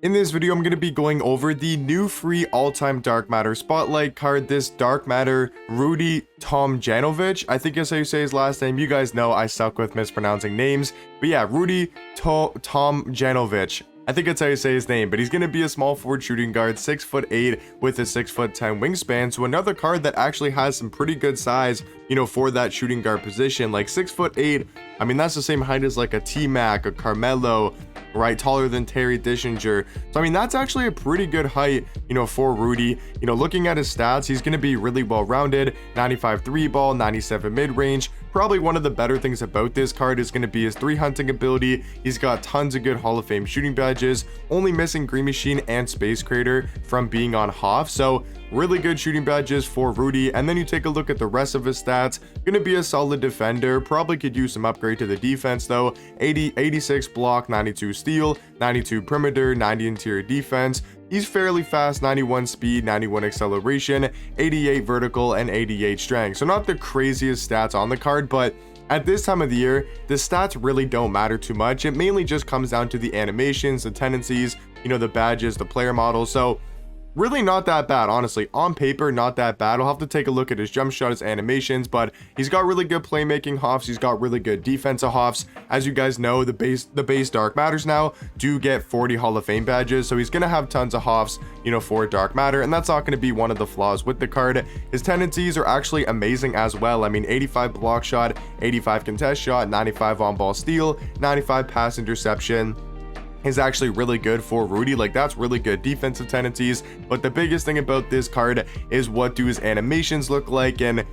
In this video, I'm going to be going over the new free all-time Dark Matter Spotlight card, this Dark Matter Rudy Tomjanovich. I think that's how you say his last name. You guys know I suck with mispronouncing names. But yeah, Rudy Tomjanovich. I think that's how you say his name, but he's going to be a small forward shooting guard, 6'8" with a 6'10" wingspan. So another card that actually has some pretty good size, for that shooting guard position. Like 6'8", I mean, that's the same height as like a T-Mac, a Carmelo, right? Taller than Terry Dishinger. So I mean, that's actually a pretty good height, for Rudy. Looking at his stats, he's going to be really well rounded. 95 3 ball, 97 mid-range. Probably one of the better things about this card is going to be his 3 hunting ability. He's got tons of good Hall of Fame shooting badges, only missing Green Machine and Space Crater from being on Hoff. So really good shooting badges for Rudy. And then you take a look at the rest of his stats. Going to be a solid defender. Probably could use some upgrade to the defense though. 86 block, 92 steal, 92 perimeter, 90 interior defense. He's fairly fast, 91 speed, 91 acceleration, 88 vertical, and 88 strength. So not the craziest stats on the card, but at this time of the year, the stats really don't matter too much. It mainly just comes down to the animations, the tendencies, the badges, the player models. So really not that bad, honestly. On paper, not that bad. I'll have to take a look at his jump shot, his animations, but he's got really good playmaking hoffs. He's got really good defensive hoffs. As you guys know, the base Dark Matters now do get 40 Hall of Fame badges, so he's gonna have tons of hoffs, for Dark Matter, and that's not gonna be one of the flaws with the card. His tendencies are actually amazing as well. I mean, 85 block shot, 85 contest shot, 95 on ball steal, 95 pass interception is actually really good for Rudy. Like, that's really good defensive tendencies. But the biggest thing about this card is what do his animations look like, and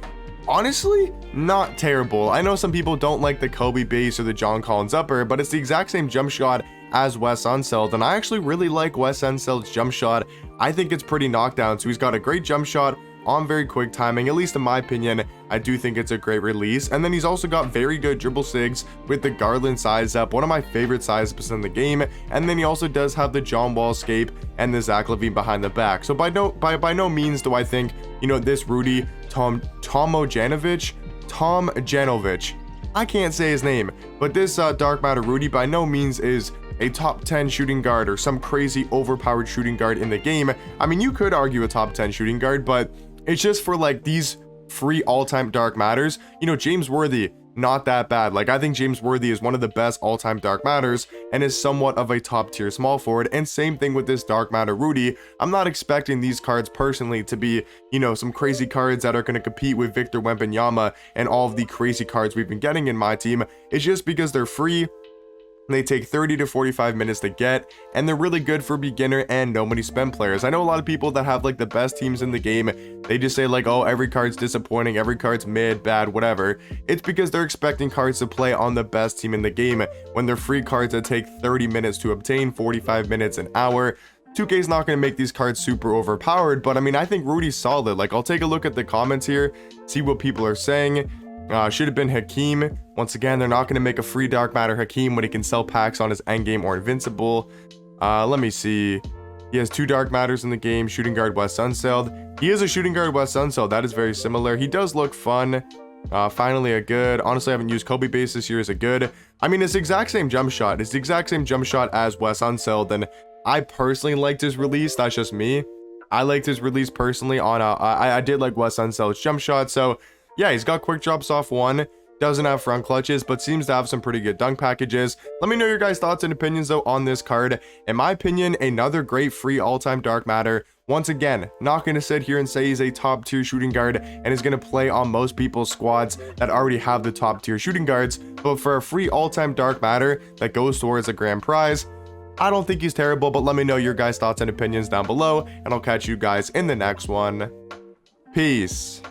honestly, not terrible. I know some people don't like the Kobe base or the John Collins upper, but it's the exact same jump shot as Wes Unseld, and I actually really like Wes Unseld's jump shot. I think it's pretty knockdown. So he's got a great jump shot on very quick timing, at least in my opinion. I do think it's a great release. And then he's also got very good dribble sigs with the Garland size up, one of my favorite size ups in the game. And then he also does have the John Wall escape and the Zach LaVine behind the back. So by no means do I think, this Rudy Tomjanovich, I can't say his name, but this Dark Matter Rudy by no means is a top 10 shooting guard or some crazy overpowered shooting guard in the game. I mean, you could argue a top 10 shooting guard, but it's just for like these free all-time Dark Matters. James Worthy, not that bad. Like, I think James Worthy is one of the best all-time Dark Matters and is somewhat of a top tier small forward. And same thing with this Dark Matter Rudy. I'm not expecting these cards personally to be, some crazy cards that are going to compete with Victor Wembanyama and all of the crazy cards we've been getting in my team. It's just because they're free. They take 30 to 45 minutes to get, and they're really good for beginner and no money spend players. I know a lot of people that have like the best teams in the game, they just say like, oh, every card's disappointing, every card's mid, bad, whatever. It's because they're expecting cards to play on the best team in the game when they're free cards that take 30 minutes to obtain, 45 minutes, an hour. 2K is not going to make these cards super overpowered, but I mean, I think Rudy's solid. Like, I'll take a look at the comments here, see what people are saying. Should have been Hakeem. Once again, they're not going to make a free Dark Matter Hakeem when he can sell packs on his endgame or Invincible. Let me see. He has 2 Dark Matters in the game. Shooting guard Wes Unseld. He is a shooting guard Wes Unseld. That is very similar. He does look fun. Finally a good. Honestly, I haven't used Kobe base this year as a good. I mean, it's the exact same jump shot. It's the exact same jump shot as Wes Unseld, and I personally liked his release. That's just me. I liked his release personally on I did like Wes Unseld's jump shot. So yeah, he's got quick drops off 1, doesn't have front clutches, but seems to have some pretty good dunk packages. Let me know your guys' thoughts and opinions though on this card. In my opinion, another great free all-time Dark Matter. Once again, not going to sit here and say he's a top tier shooting guard and is going to play on most people's squads that already have the top tier shooting guards, but for a free all-time Dark Matter that goes towards a grand prize, I don't think he's terrible. But let me know your guys' thoughts and opinions down below, and I'll catch you guys in the next one. Peace.